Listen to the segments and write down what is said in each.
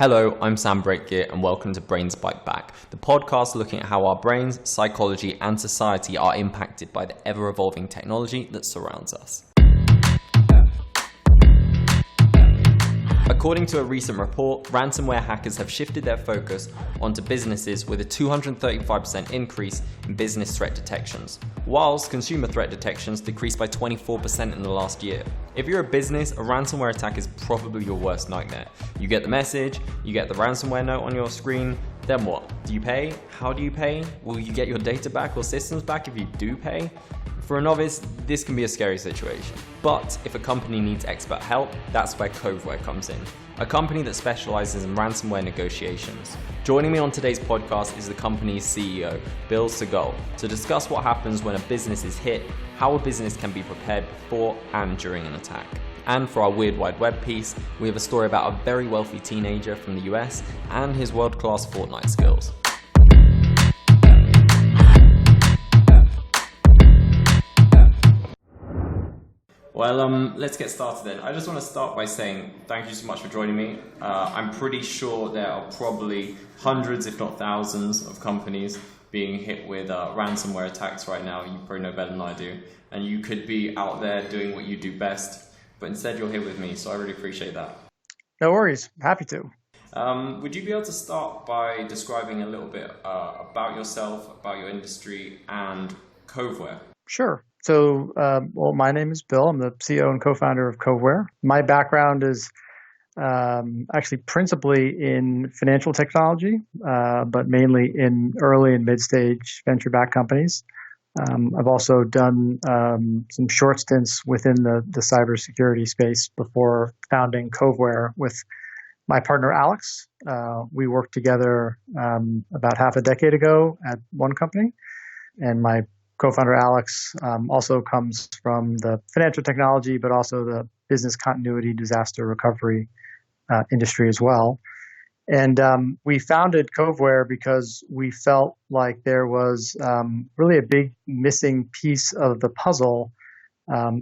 Hello, I'm Sam Breakgear and welcome to Brains Byte Back, the podcast looking at how our brains, psychology and society are impacted by the ever-evolving technology that surrounds us. According to a recent report, ransomware hackers have shifted their focus onto businesses with a 235% increase in business threat detections, whilst consumer threat detections decreased by 24% in the last year. If you're a business, a ransomware attack is probably your worst nightmare. You get the message, you get the ransomware note on your screen, then what? Do you pay? How do you pay? Will you get your data back or systems back if you do pay? For a novice, this can be a scary situation. But if a company needs expert help, that's where Coveware comes in, a company that specializes in ransomware negotiations. Joining me on today's podcast is the company's CEO, Bill Siegel, to discuss what happens when a business is hit, how a business can be prepared before and during an attack. And for our Weird Wide Web piece, we have a story about a very wealthy teenager from the US and his world-class Fortnite skills. Well, let's get started then. I just want to start by saying thank you so much for joining me. I'm pretty sure there are probably hundreds, if not thousands, of companies being hit with ransomware attacks right now. You probably know better than I do. And you could be out there doing what you do best, but instead you're here with me, so I really appreciate that. No worries. Happy to. Would you be able to start by describing a little bit about yourself, about your industry, and Coveware? Sure. So, my name is Bill. I'm the CEO and co-founder of Coveware. My background is actually principally in financial technology, but mainly in early and mid-stage venture-backed companies. I've also done some short stints within the cybersecurity space before founding Coveware with my partner, Alex. We worked together about half a decade ago at one company, and my co-founder Alex also comes from the financial technology, but also the business continuity, disaster recovery industry as well. And we founded Coveware because we felt like there was really a big missing piece of the puzzle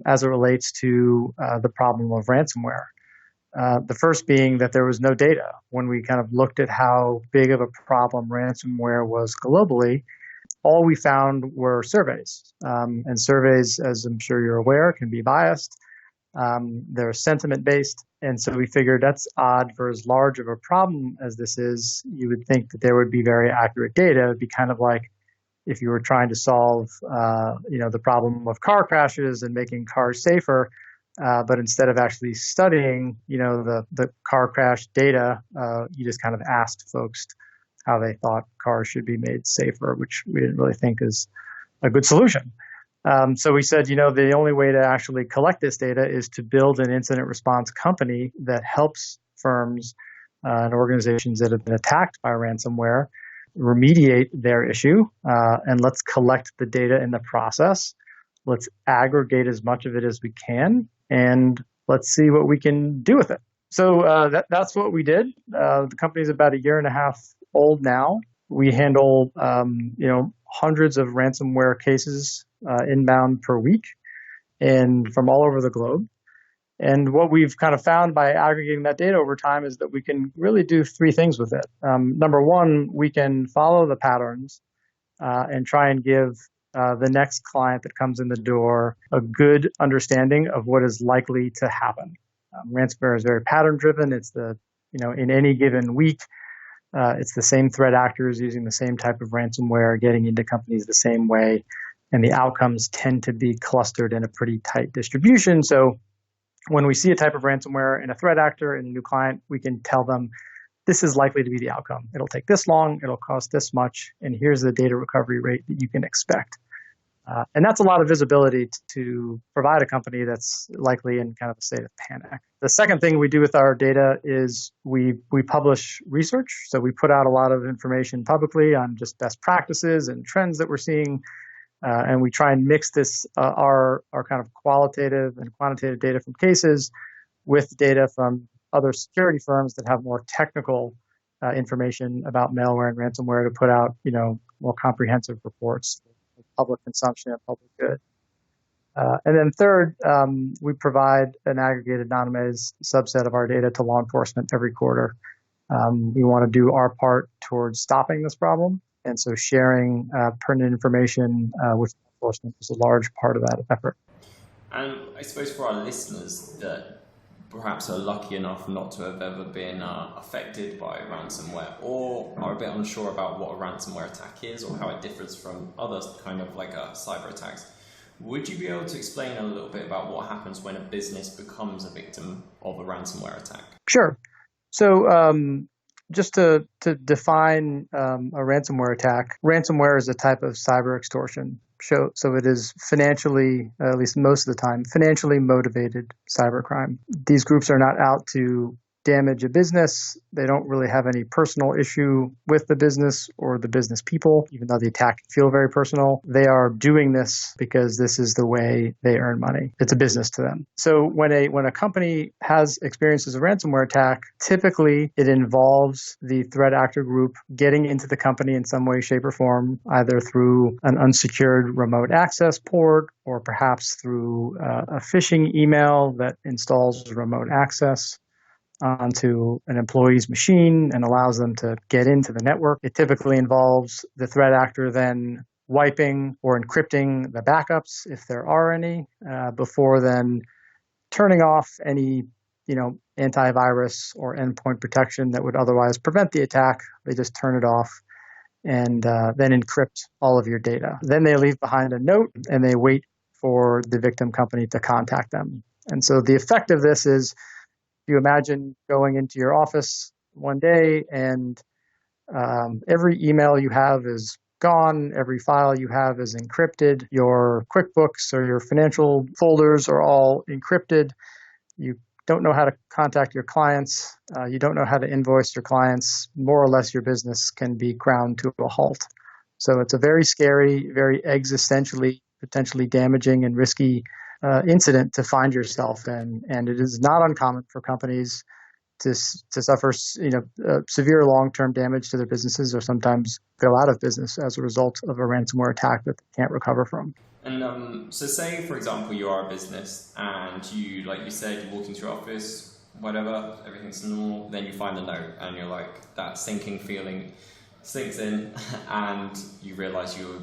as it relates to the problem of ransomware. The first being that there was no data. When we kind of looked at how big of a problem ransomware was globally, all we found were surveys. And surveys, as I'm sure you're aware, can be biased. They're sentiment-based. And so we figured that's odd for as large of a problem as this is. You would think that there would be very accurate data. It would be kind of like if you were trying to solve the problem of car crashes and making cars safer. But instead of actually studying the car crash data, you just kind of asked folks how they thought cars should be made safer, which we didn't really think is a good solution. So we said, the only way to actually collect this data is to build an incident response company that helps firms and organizations that have been attacked by ransomware remediate their issue, and let's collect the data in the process. Let's aggregate as much of it as we can, and let's see what we can do with it. So that's what we did. The company's about a year and a half old now. We handle hundreds of ransomware cases inbound per week and from all over the globe. And what we've kind of found by aggregating that data over time is that we can really do three things with it. Number one, we can follow the patterns and try and give the next client that comes in the door a good understanding of what is likely to happen. Ransomware is very pattern driven. It's in any given week, it's the same threat actors using the same type of ransomware, getting into companies the same way, and the outcomes tend to be clustered in a pretty tight distribution. So when we see a type of ransomware in a threat actor in a new client, we can tell them this is likely to be the outcome. It'll take this long, it'll cost this much, and here's the data recovery rate that you can expect. And that's a lot of visibility to provide a company that's likely in kind of a state of panic. The second thing we do with our data is we publish research. So we put out a lot of information publicly on just best practices and trends that we're seeing. And we try and mix this, our kind of qualitative and quantitative data from cases with data from other security firms that have more technical information about malware and ransomware to put out, more comprehensive reports. Public consumption and public good. And then third, we provide an aggregated anonymized subset of our data to law enforcement every quarter. We want to do our part towards stopping this problem. And so sharing pertinent information with enforcement is a large part of that effort. And I suppose for our listeners that perhaps are lucky enough not to have ever been affected by ransomware, or are a bit unsure about what a ransomware attack is or how it differs from other kind of like cyber attacks, would you be able to explain a little bit about what happens when a business becomes a victim of a ransomware attack? Sure. So just to define a ransomware attack, ransomware is a type of cyber extortion. So it is financially, at least most of the time, financially motivated cybercrime. These groups are not out to damage a business. They don't really have any personal issue with the business or the business people, even though the attack can feel very personal. They are doing this because this is the way they earn money. It's a business to them. So when a company has experiences a ransomware attack, typically it involves the threat actor group getting into the company in some way, shape, or form, either through an unsecured remote access port or perhaps through a phishing email that installs remote access onto an employee's machine and allows them to get into the network. It typically involves the threat actor then wiping or encrypting the backups, if there are any, before then turning off any, antivirus or endpoint protection that would otherwise prevent the attack. They just turn it off and then encrypt all of your data. Then they leave behind a note and they wait for the victim company to contact them. And so the effect of this is, you imagine going into your office one day and every email you have is gone, every file you have is encrypted, your QuickBooks or your financial folders are all encrypted. You don't know how to contact your clients. You don't know how to invoice your clients. More or less, your business can be ground to a halt. So it's a very scary, very existentially, potentially damaging and risky incident to find yourself in, and it is not uncommon for companies to suffer, severe long-term damage to their businesses, or sometimes go out of business as a result of a ransomware attack that they can't recover from. And so, say for example, you are a business, and you, like you said, you walk into your office, whatever, everything's normal. Then you find a note, and you're like, that sinking feeling sinks in, and you realize your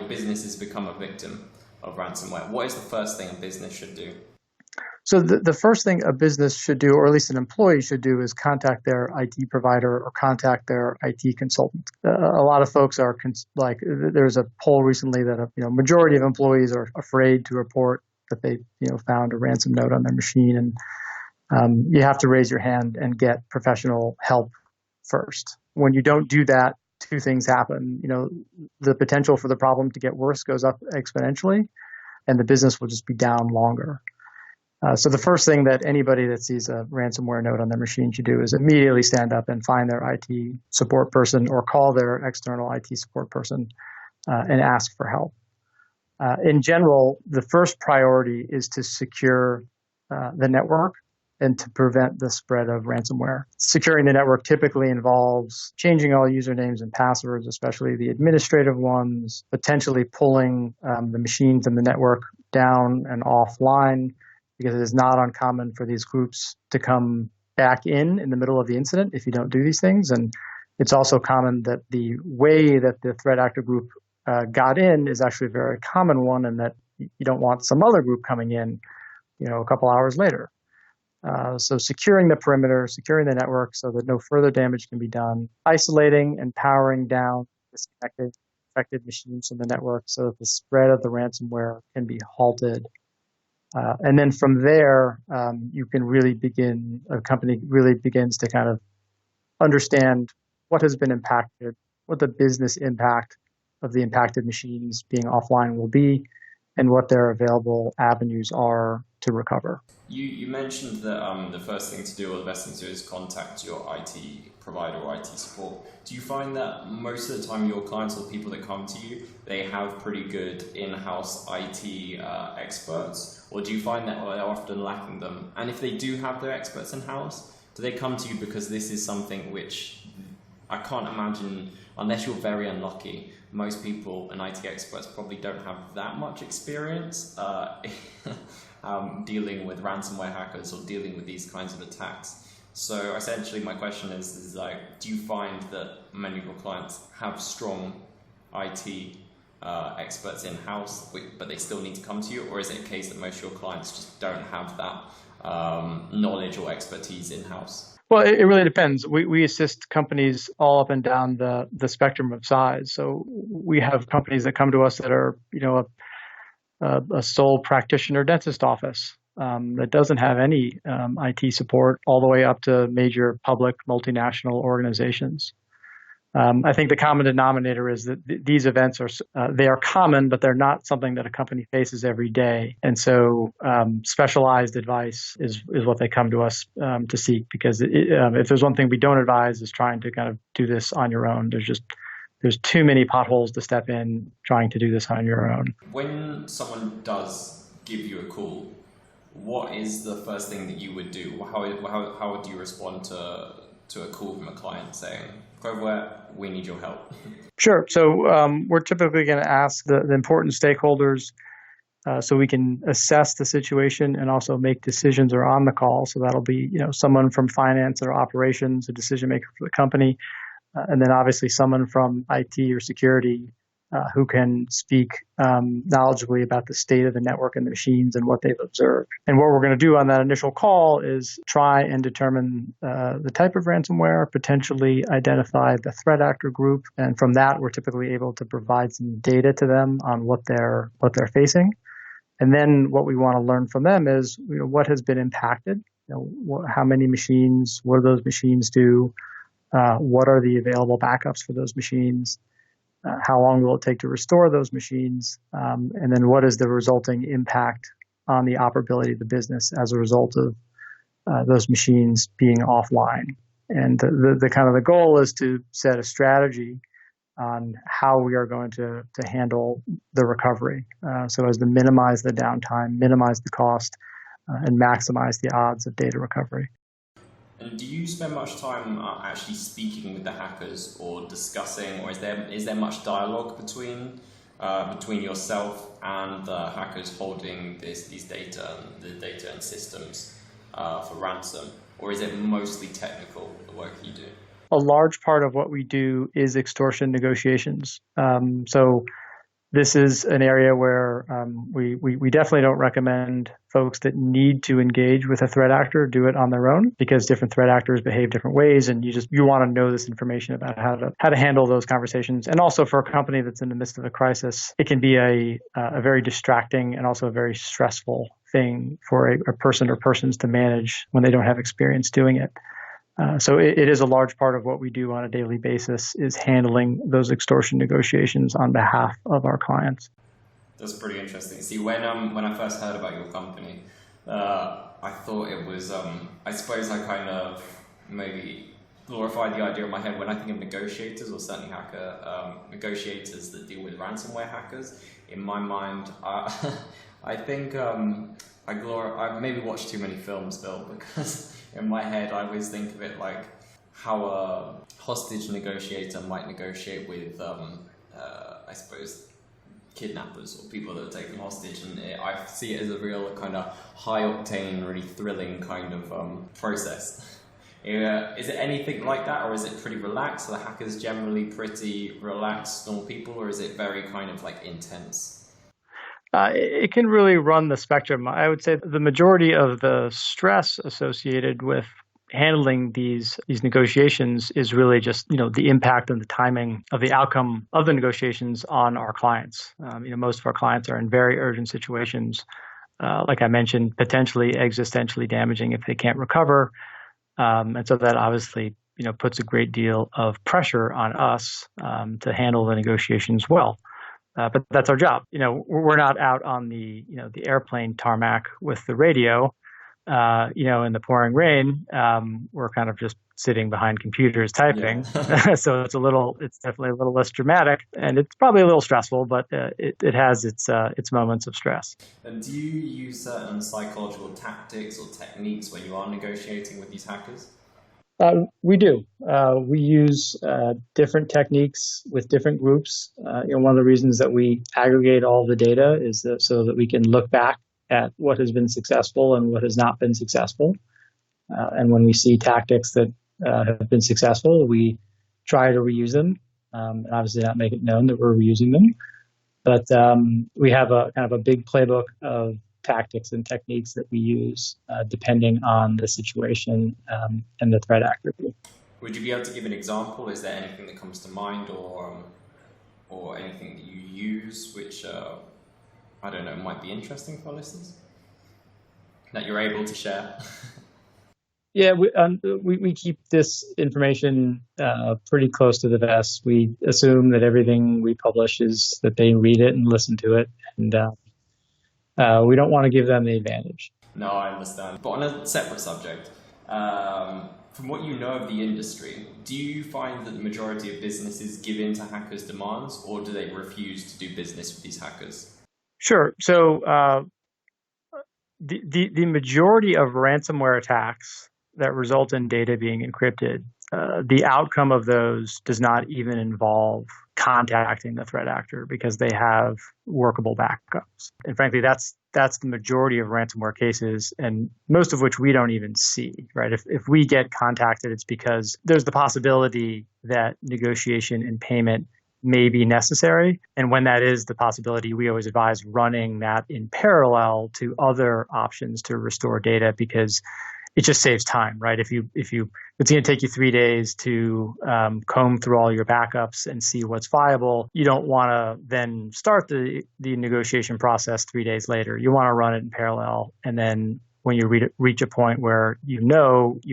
business has become a victim of ransomware. What is the first thing a business should do? So the first thing a business should do, or at least an employee should do, is contact their IT provider or contact their IT consultant. A lot of folks are there's a poll recently that a majority of employees are afraid to report that they found a ransom note on their machine, and you have to raise your hand and get professional help first. When you don't do that, two things happen. The potential for the problem to get worse goes up exponentially, and the business will just be down longer. So the first thing that anybody that sees a ransomware note on their machine should do is immediately stand up and find their IT support person or call their external IT support person and ask for help. In general, the first priority is to secure the network and to prevent the spread of ransomware. Securing the network typically involves changing all usernames and passwords, especially the administrative ones, potentially pulling the machines and the network down and offline, because it is not uncommon for these groups to come back in the middle of the incident if you don't do these things. And it's also common that the way that the threat actor group got in is actually a very common one, and that you don't want some other group coming in, a couple hours later. So securing the perimeter, securing the network so that no further damage can be done, isolating and powering down disconnected, affected machines from the network so that the spread of the ransomware can be halted. And then from there, a company really begins to kind of understand what has been impacted, what the business impact of the impacted machines being offline will be, and what their available avenues are to recover. You mentioned that the first thing to do, or the best thing to do, is contact your IT provider or IT support. Do you find that most of the time your clients or the people that come to you, they have pretty good in-house IT experts, or do you find that they're often lacking them? And if they do have their experts in-house, do they come to you because this is something which I can't imagine, unless you're very unlucky, most people and IT experts probably don't have that much experience dealing with ransomware hackers or dealing with these kinds of attacks. So essentially my question is like, do you find that many of your clients have strong IT experts in-house, but they still need to come to you? Or is it a case that most of your clients just don't have that knowledge or expertise in-house? Well, it really depends. We assist companies all up and down the spectrum of size. So we have companies that come to us that are, a sole practitioner dentist office that doesn't have any IT support, all the way up to major public multinational organizations. I think the common denominator is that these events they are common, but they're not something that a company faces every day. And so specialized advice is what they come to us to seek, because if there's one thing we don't advise is trying to kind of do this on your own. There's too many potholes to step in trying to do this on your own. When someone does give you a call, what is the first thing that you would do? How would you respond to a call from a client saying, Coveware, we need your help? Sure. So we're typically going to ask the important stakeholders so we can assess the situation and also make decisions or on the call. So that'll be, someone from finance or operations, a decision maker for the company, and then obviously someone from IT or security who can speak knowledgeably about the state of the network and the machines and what they've observed. And what we're going to do on that initial call is try and determine the type of ransomware, potentially identify the threat actor group, and from that we're typically able to provide some data to them on what they're facing. And then what we want to learn from them is what has been impacted, how many machines, what do those machines do, what are the available backups for those machines. How long will it take to restore those machines? And then what is the resulting impact on the operability of the business as a result of those machines being offline? And the kind of the goal is to set a strategy on how we are going to handle the recovery so as to minimize the downtime, minimize the cost, and maximize the odds of data recovery. And do you spend much time actually speaking with the hackers or discussing, or is there much dialogue between yourself and the hackers holding these data, the data and systems for ransom, or is it mostly technical, the work you do? A large part of what we do is extortion negotiations. So this is an area where we definitely don't recommend folks that need to engage with a threat actor do it on their own, because different threat actors behave different ways, and you want to know this information about how to handle those conversations. And also for a company that's in the midst of a crisis, it can be a very distracting and also a very stressful thing for a person or persons to manage when they don't have experience doing it. So it is a large part of what we do on a daily basis is handling those extortion negotiations on behalf of our clients. That's pretty interesting. See, when I first heard about your company, I thought it was, I suppose I kind of maybe glorified the idea in my head when I think of negotiators, or certainly negotiators that deal with ransomware hackers. In my mind, I think I maybe watched too many films, Bill, because in my head I always think of it like how a hostage negotiator might negotiate with, I suppose, kidnappers or people that are taken hostage, and I see it as a real kind of high-octane, really thrilling kind of process. Is it anything like that, or is it pretty relaxed? Are the hackers generally pretty relaxed, normal people, or is it very kind of like intense? It can really run the spectrum. I would say the majority of the stress associated with handling these negotiations is really just the impact and the timing of the outcome of the negotiations on our clients. Most of our clients are in very urgent situations, like I mentioned, potentially existentially damaging if they can't recover, and so that obviously puts a great deal of pressure on us to handle the negotiations well. But that's our job. We're not out on the airplane tarmac with the radio, in the pouring rain. We're kind of just sitting behind computers typing. Yeah. So it's definitely a little less dramatic, and it's probably a little stressful, but it has its moments of stress. And do you use certain psychological tactics or techniques when you are negotiating with these hackers? We do. We use different techniques with different groups. One of the reasons that we aggregate all the data is so that we can look back at what has been successful and what has not been successful. And when we see tactics that have been successful, we try to reuse them, and obviously not make it known that we're reusing them. But we have a kind of a big playbook of tactics and techniques that we use depending on the situation and the threat actor. Would you be able to give an example? Is there anything that comes to mind, or anything that you use which I don't know might be interesting for listeners that you're able to share? Yeah, we keep this information pretty close to the vest. We assume that everything we publish is that they read it and listen to it, and we don't want to give them the advantage. No, I understand. But on a separate subject, from what you know of the industry, do you find that the majority of businesses give in to hackers' demands, or do they refuse to do business with these hackers? Sure. So the majority of ransomware attacks that result in data being encrypted, the outcome of those does not even involve contacting the threat actor because they have workable backups. And frankly, that's the majority of ransomware cases, and most of which we don't even see, right? If we get contacted, it's because there's the possibility that negotiation and payment may be necessary. And when that is the possibility, we always advise running that in parallel to other options to restore data, because it just saves time, right? If it's going to take you 3 days to comb through all your backups and see what's viable, you don't want to then start the negotiation process 3 days later. You want to run it in parallel, and then when you reach a point where you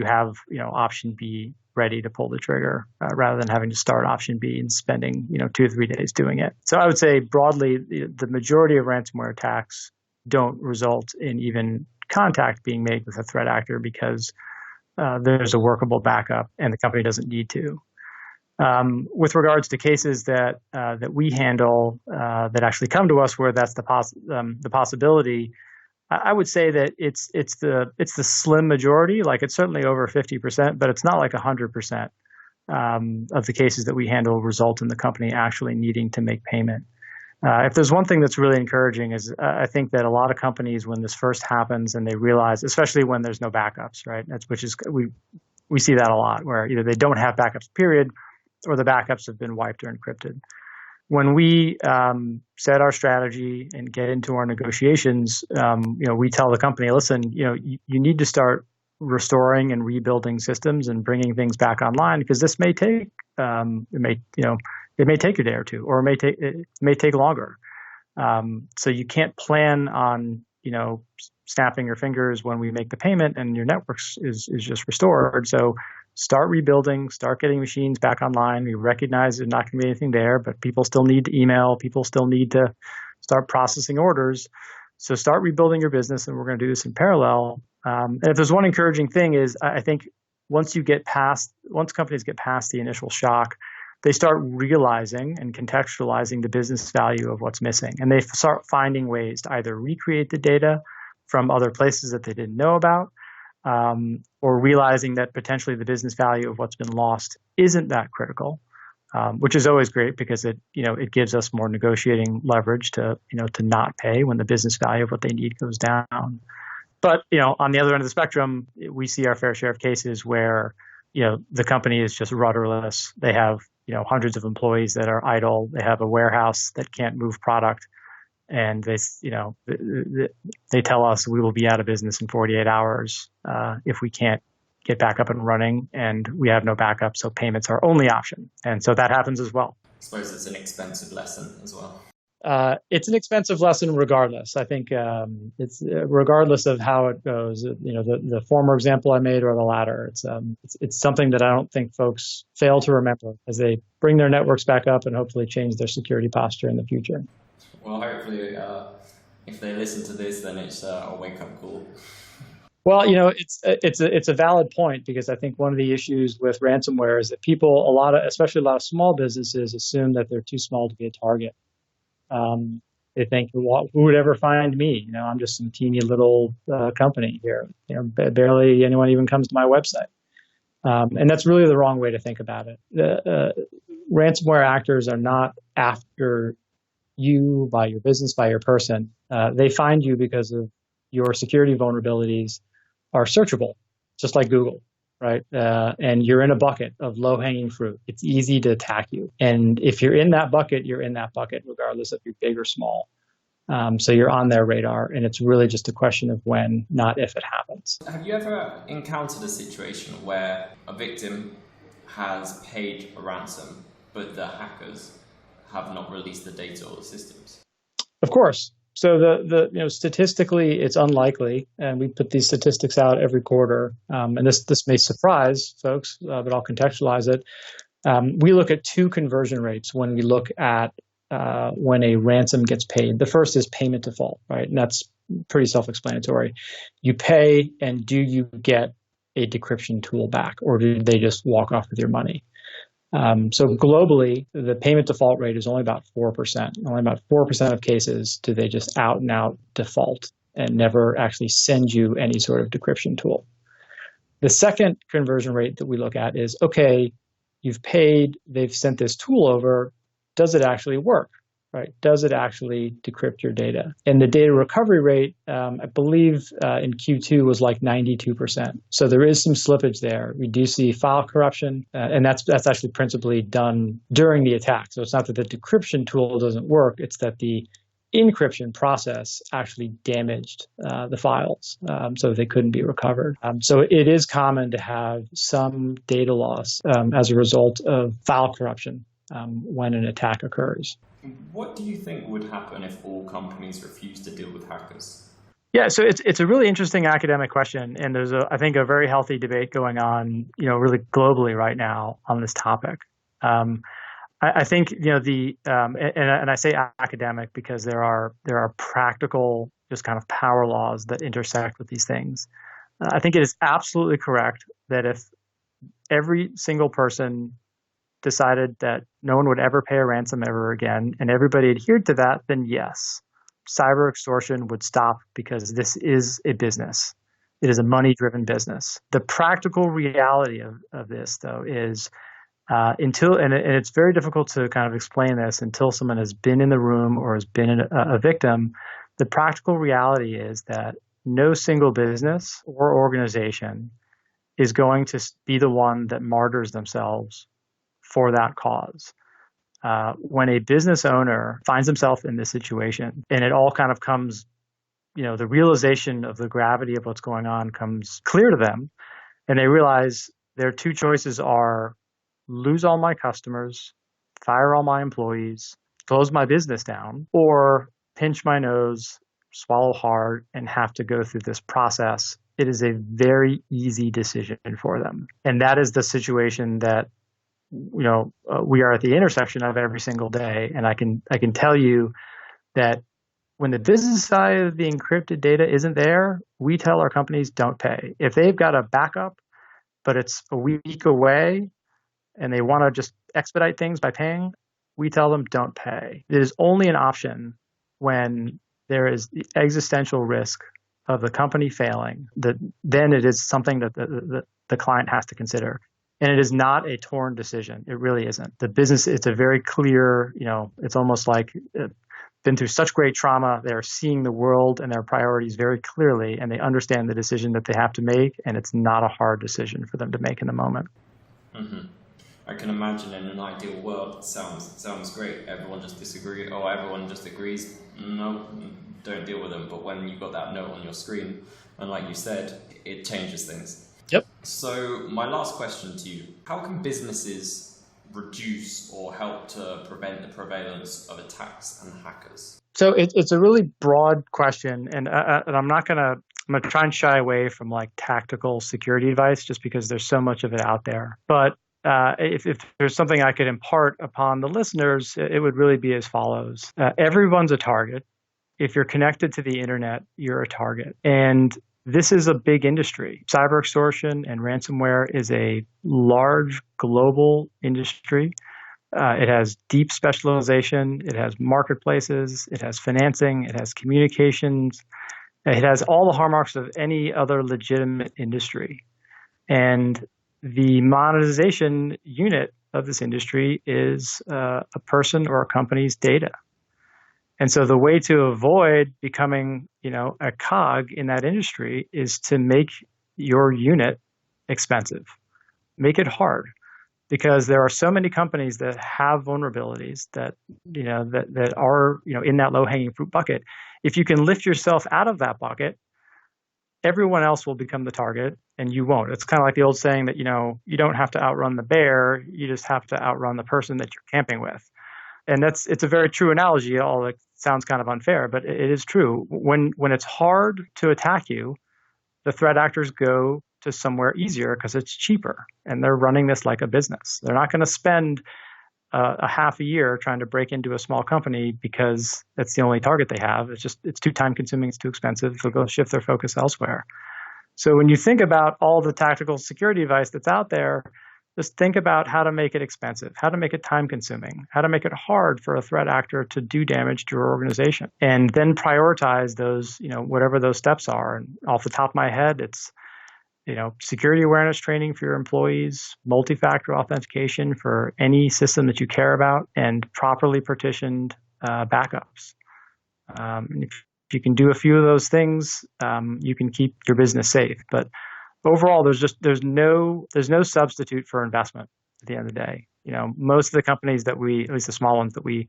have option B ready to pull the trigger, rather than having to start option B and spending 2 or 3 days doing it. So I would say broadly, the majority of ransomware attacks don't result in even contact being made with a threat actor because there's a workable backup and the company doesn't need to. With regards to cases that we handle that actually come to us where that's the possibility, I would say that it's the slim majority. Like, it's certainly over 50%, but it's not like 100% of the cases that we handle result in the company actually needing to make payment. If there's one thing that's really encouraging is I think that a lot of companies, when this first happens and they realize, especially when there's no backups, right? We see that a lot, where either they don't have backups, period, or the backups have been wiped or encrypted. When we set our strategy and get into our negotiations, we tell the company, listen, you need to start restoring and rebuilding systems and bringing things back online, because this may take it may take a day or two, or it may take longer. So you can't plan on snapping your fingers when we make the payment and your network is just restored. So start rebuilding, start getting machines back online. We recognize there's not going to be anything there, but people still need to email. People still need to start processing orders. So start rebuilding your business, and we're going to do this in parallel. And if there's one encouraging thing is, I think once companies get past the initial shock, they start realizing and contextualizing the business value of what's missing. And they start finding ways to either recreate the data from other places that they didn't know about, or realizing that potentially the business value of what's been lost isn't that critical, which is always great because it gives us more negotiating leverage to not pay when the business value of what they need goes down. But on the other end of the spectrum, we see our fair share of cases where the company is just rudderless. They have hundreds of employees that are idle. They have a warehouse that can't move product, and they tell us we will be out of business in 48 hours if we can't get back up and running, and we have no backup, so payments are only option. And so that happens as well. I suppose it's an expensive lesson as well. It's an expensive lesson regardless. I think it's regardless of how it goes. The former example I made or the latter. It's something that I don't think folks fail to remember as they bring their networks back up and hopefully change their security posture in the future. Well, hopefully, if they listen to this, then it's a wake-up call. Well, it's a valid point, because I think one of the issues with ransomware is that people, especially a lot of small businesses, assume that they're too small to be a target. They think, well, who would ever find me? I'm just some teeny little company here. Barely anyone even comes to my website. And that's really the wrong way to think about it. Ransomware actors are not after you by your business, by your person. They find you because of your security vulnerabilities are searchable. just like Google, right? And you're in a bucket of low-hanging fruit. It's easy to attack you. And if you're in that bucket, you're in that bucket, regardless if you're big or small. So you're on their radar, and it's really just a question of when, not if it happens. Have you ever encountered a situation where a victim has paid a ransom, but the hackers have not released the data or the systems? Of course. So statistically, it's unlikely, and we put these statistics out every quarter. And this may surprise folks, but I'll contextualize it. We look at two conversion rates when we look at when a ransom gets paid. The first is payment default, right? And that's pretty self-explanatory. You pay, and do you get a decryption tool back, or do they just walk off with your money? So globally, the payment default rate is only about 4%. Only about 4% of cases do they just out and out default and never actually send you any sort of decryption tool. The second conversion rate that we look at is, okay, you've paid, they've sent this tool over. Does it actually work, right? Does it actually decrypt your data? And the data recovery rate, I believe in Q2 was like 92%. So there is some slippage there. We do see file corruption, and that's actually principally done during the attack. So it's not that the decryption tool doesn't work, it's that the encryption process actually damaged the files so they couldn't be recovered. So it is common to have some data loss as a result of file corruption when an attack occurs. What do you think would happen if all companies refuse to deal with hackers? Yeah, so it's a really interesting academic question, and there's I think a very healthy debate going on, really globally right now on this topic. I think and I say academic because there are practical, just kind of power laws that intersect with these things. I think it is absolutely correct that if every single person decided that no one would ever pay a ransom ever again, and everybody adhered to that, then yes, cyber extortion would stop, because this is a business. It is a money-driven business. The practical reality of this, though, is and it's very difficult to kind of explain this until someone has been in the room or has been a victim. The practical reality is that no single business or organization is going to be the one that martyrs themselves for that cause. When a business owner finds himself in this situation, and it all kind of comes, the realization of the gravity of what's going on comes clear to them, and they realize their two choices are lose all my customers, fire all my employees, close my business down, or pinch my nose, swallow hard, and have to go through this process. It is a very easy decision for them. And that is the situation that we are at the intersection of every single day. And I can tell you that when the business side of the encrypted data isn't there, we tell our companies don't pay. If they've got a backup, but it's a week away and they want to just expedite things by paying, we tell them don't pay. It is only an option when there is the existential risk of the company failing, that then it is something that the client has to consider. And it is not a torn decision. It really isn't. The business, it's a very clear, it's almost like been through such great trauma. They're seeing the world and their priorities very clearly, and they understand the decision that they have to make, and it's not a hard decision for them to make in the moment. Mm-hmm. I can imagine in an ideal world, sounds great. Everyone just disagrees, or everyone just agrees, no, don't deal with them. But when you've got that note on your screen, and like you said, it changes things. Yep. So my last question to you, how can businesses reduce or help to prevent the prevalence of attacks and hackers? So it's a really broad question, and I'm gonna try and shy away from like tactical security advice just because there's so much of it out there. But if there's something I could impart upon the listeners, it would really be as follows. Everyone's a target. If you're connected to the internet, you're a target. And this is a big industry. Cyber extortion and ransomware is a large global industry. It has deep specialization. It has marketplaces. It has financing. It has communications. It has all the hallmarks of any other legitimate industry. And the monetization unit of this industry is a person or a company's data. And so the way to avoid becoming, a cog in that industry is to make your unit expensive. Make it hard, because there are so many companies that have vulnerabilities that are in that low-hanging fruit bucket. If you can lift yourself out of that bucket, everyone else will become the target and you won't. It's kind of like the old saying that, you don't have to outrun the bear, you just have to outrun the person that you're camping with. And it's a very true analogy, although it sounds kind of unfair, but it is true. When it's hard to attack you, the threat actors go to somewhere easier because it's cheaper, and they're running this like a business. They're not going to spend a half a year trying to break into a small company because that's the only target they have. It's too time consuming, it's too expensive. They'll go shift their focus elsewhere. So when you think about all the tactical security advice that's out there, just think about how to make it expensive, how to make it time consuming, how to make it hard for a threat actor to do damage to your organization, and then prioritize those, whatever those steps are. And off the top of my head, it's security awareness training for your employees, multi-factor authentication for any system that you care about, and properly partitioned backups. And if you can do a few of those things, you can keep your business safe. But overall, there's no substitute for investment at the end of the day. Most of the companies that at least the small ones that we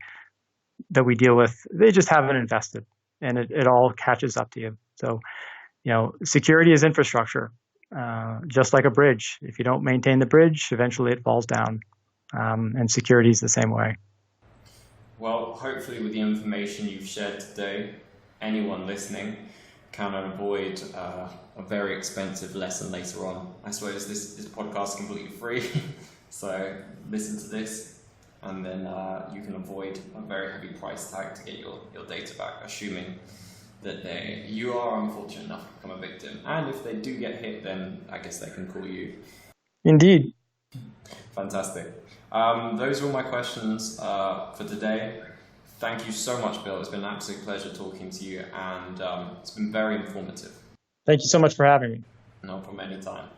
deal with, they just haven't invested, and it all catches up to you. So, security is infrastructure. Just like a bridge. If you don't maintain the bridge, eventually it falls down. And security is the same way. Well, hopefully with the information you've shared today, anyone listening can avoid a very expensive lesson later on. I suppose this podcast is completely free, so listen to this, and then you can avoid a very heavy price tag to get your data back, assuming that you are unfortunate enough to become a victim. And if they do get hit, then I guess they can call you. Indeed. Fantastic. Those are all my questions for today. Thank you so much, Bill. It's been an absolute pleasure talking to you, and it's been very informative. Thank you so much for having me. No problem, anytime.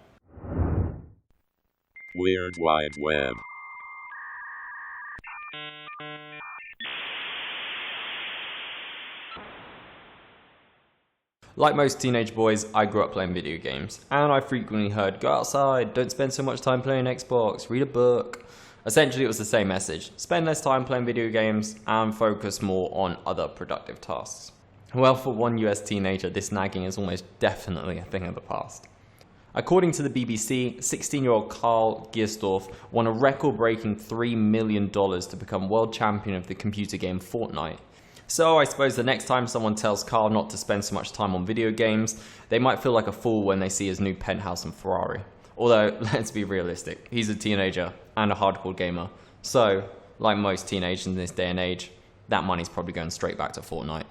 Weird Wide Web. Like most teenage boys, I grew up playing video games, and I frequently heard, go outside, don't spend so much time playing Xbox, read a book. Essentially, it was the same message: spend less time playing video games and focus more on other productive tasks. Well, for one US teenager, this nagging is almost definitely a thing of the past. According to the BBC, 16-year-old Carl Giersdorf won a record-breaking $3 million to become world champion of the computer game Fortnite. So I suppose the next time someone tells Carl not to spend so much time on video games, they might feel like a fool when they see his new penthouse and Ferrari. Although, let's be realistic, he's a teenager and a hardcore gamer. So, like most teenagers in this day and age, that money's probably going straight back to Fortnite.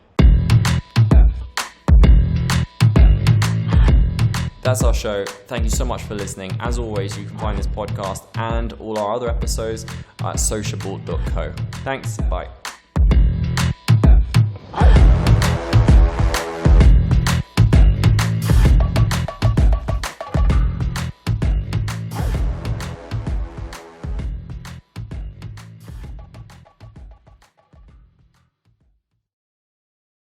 That's our show. Thank you so much for listening. As always, you can find this podcast and all our other episodes at sociable.co. Thanks, bye.